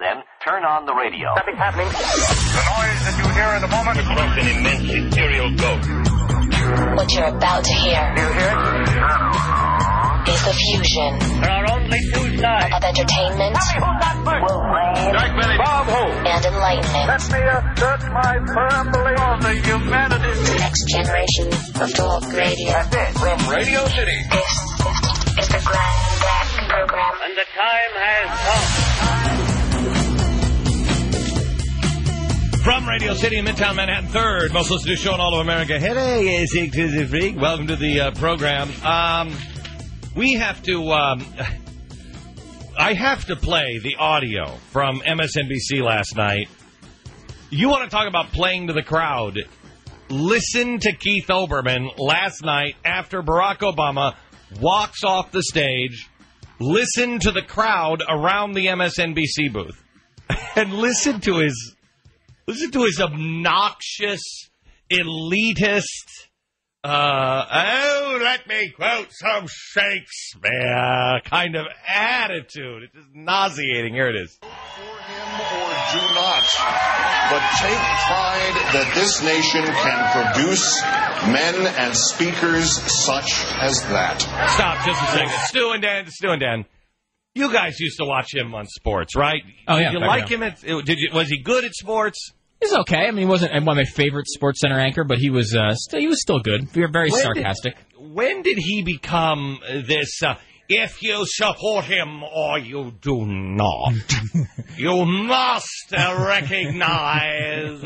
then, turn on the radio. Nothing's happening. The noise that you hear in a moment is an immense ethereal ghost. What you're about to hear is the fusion. There are only two sides. Of entertainment. Bob Hope. And enlightenment. Let me assert my firm belief on the humanity. The next generation of talk radio. That's it. From Radio City. This is the Grand Black Program. And the time has come. From Radio City in Midtown Manhattan, third most listened to show in all of America. Hey, freak. Welcome to the program. We have to. I have to play the audio from MSNBC last night. You want to talk about playing to the crowd? Listen to Kieth Olberman last night after Barack Obama walks off the stage. Listen to the crowd around the MSNBC booth, and listen to his obnoxious, elitist, let me quote some Shakespeare kind of attitude. It's just nauseating. Here it is. For him or do not, but take pride that this nation can produce men and speakers such as that. Stop just a second. Stu and Dan. You guys used to watch him on sports, right? Oh, yeah. Did you like him? Was he good at sports? He was okay. I mean, he wasn't one of my favorite Sports Center anchor, but he was still good. We were very sarcastic. When did he become this, if you support him or you do not, you must recognize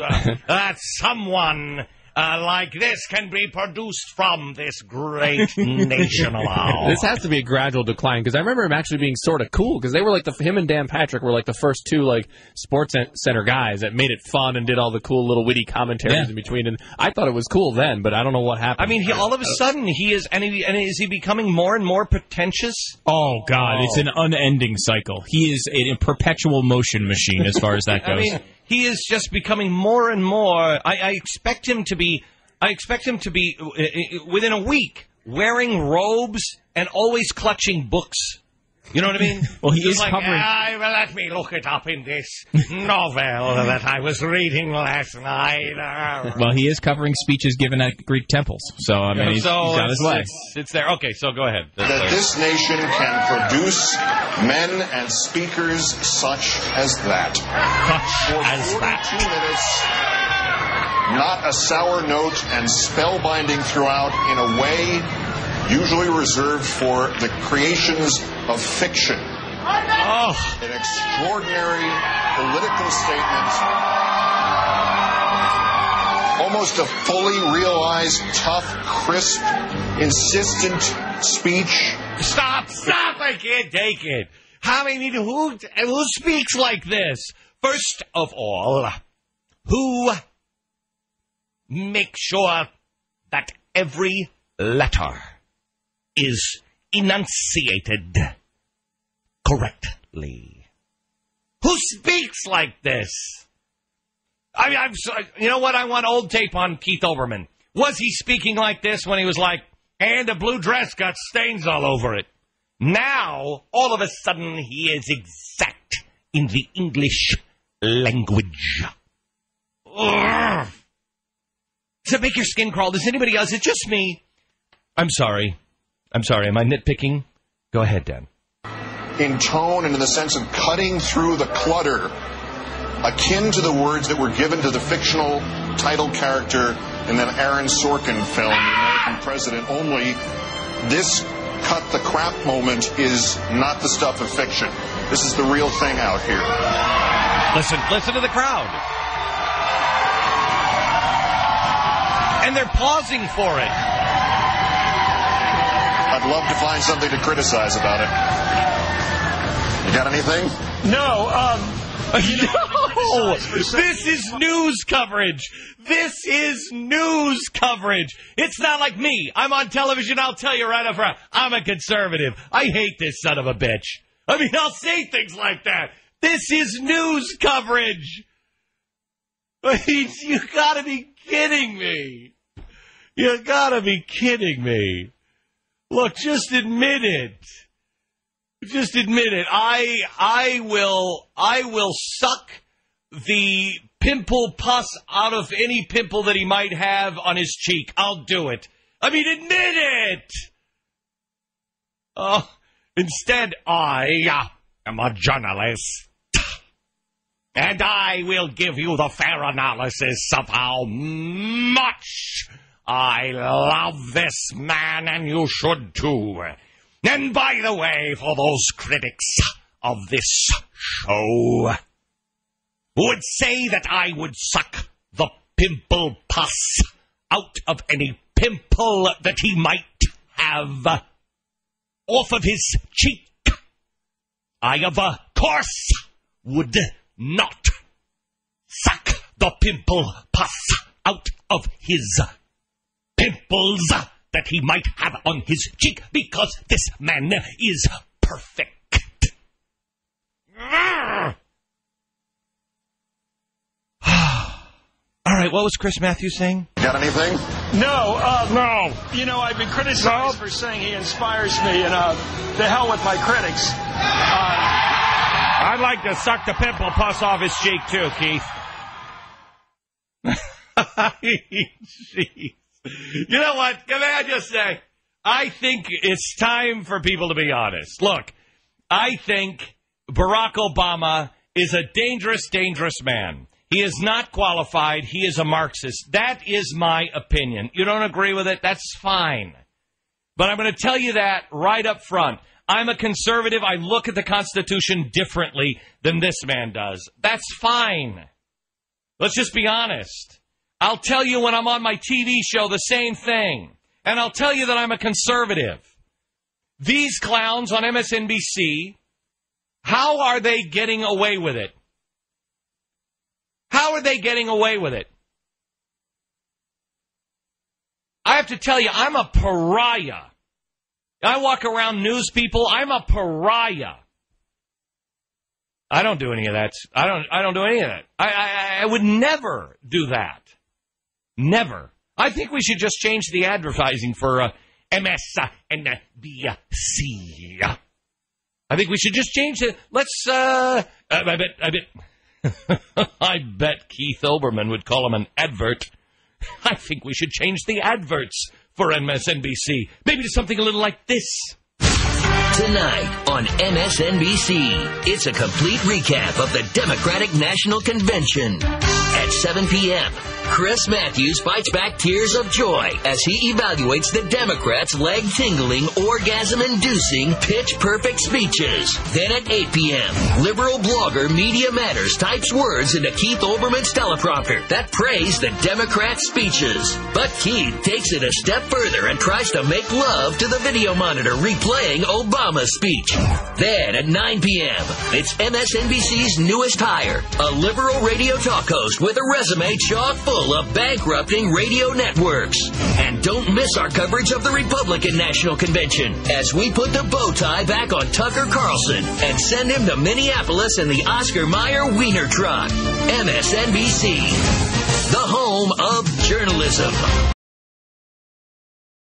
that someone like this can be produced from this great nation of ours. This has to be a gradual decline, because I remember him actually being sort of cool, because they were like him and Dan Patrick were like the first two like Sports Center guys that made it fun and did all the cool little witty commentaries in between. And I thought it was cool then, but I don't know what happened. I mean, all of a sudden he is, and is he becoming more and more pretentious? Oh God, it's an unending cycle. He is a perpetual motion machine as far as that goes. I mean, he is just becoming more and more. I expect him to be within a week wearing robes and always clutching books. You know what I mean? Well, he is like, covering. Let me look it up in this novel that I was reading last night. Well, he is covering speeches given at Greek temples. So, I mean, he's got his way. It's there. Okay, so go ahead. That this nation can produce men and speakers such as that. For 42 minutes, not a sour note and spellbinding throughout in a way usually reserved for the creations of fiction. Oh. An extraordinary political statement. Almost a fully realized, tough, crisp, insistent speech. Stop! I can't take it. Who speaks like this? First of all, who makes sure that every letter is enunciated correctly? Who speaks like this? I'm sorry, you know what? I want old tape on Kieth Olberman. Was he speaking like this when he was like, and a blue dress got stains all over it? Now, all of a sudden, he is exact in the English language. Ugh. Does it make your skin crawl? Does anybody else? It's just me. I'm sorry. Am I nitpicking? Go ahead, Dan. In tone and in the sense of cutting through the clutter, akin to the words that were given to the fictional title character in the Aaron Sorkin film, The American President, only this cut the crap moment is not the stuff of fiction. This is the real thing out here. Listen to the crowd. And they're pausing for it. I'd love to find something to criticize about it. You got anything? No, this is news coverage. It's not like me. I'm on television. I'll tell you right up front. I'm a conservative. I hate this son of a bitch. I mean, I'll say things like that. This is news coverage. You gotta be kidding me. Look, just admit it. Just admit it. I will suck the pimple pus out of any pimple that he might have on his cheek. I'll do it. I mean, admit it. Instead, I am a journalist. And I will give you the fair analysis of how much I love this man, and you should too. And by the way, for those critics of this show who would say that I would suck the pimple pus out of any pimple that he might have off of his cheek, I, of course, would not suck the pimple pus out of his pimples that he might have on his cheek, because this man is perfect. All right, what was Chris Matthews saying? Got anything? No. No. You know, I've been criticized for saying he inspires me, and the hell with my critics. I'd like to suck the pimple pus off his cheek, too, Keith. Jeez. You know what? Can I just say, I think it's time for people to be honest. Look, I think Barack Obama is a dangerous, dangerous man. He is not qualified. He is a Marxist. That is my opinion. You don't agree with it? That's fine. But I'm going to tell you that right up front. I'm a conservative. I look at the Constitution differently than this man does. That's fine. Let's just be honest. I'll tell you when I'm on my TV show the same thing. And I'll tell you that I'm a conservative. These clowns on MSNBC, how are they getting away with it? How are they getting away with it? I have to tell you, I'm a pariah. I walk around news people. I'm a pariah. I don't do any of that. I don't do any of that. I would never do that. Never. I think we should just change the advertising for MSNBC. I think we should just change it. Let's. I bet Kieth Olberman would call him an advert. I think we should change the adverts for MSNBC. Maybe to something a little like this. Tonight on MSNBC, it's a complete recap of the Democratic National Convention. At 7 p.m., Chris Matthews fights back tears of joy as he evaluates the Democrats' leg-tingling, orgasm-inducing, pitch-perfect speeches. Then at 8 p.m., liberal blogger Media Matters types words into Kieth Olberman's teleprompter that praise the Democrats' speeches. But Kieth takes it a step further and tries to make love to the video monitor replaying Obama's speech. Then at 9 p.m., it's MSNBC's newest hire, a liberal radio talk host with a resume chock full of bankrupting radio networks. And don't miss our coverage of the Republican National Convention as we put the bow tie back on Tucker Carlson and send him to Minneapolis in the Oscar Mayer Wiener truck. MSNBC, the home of journalism.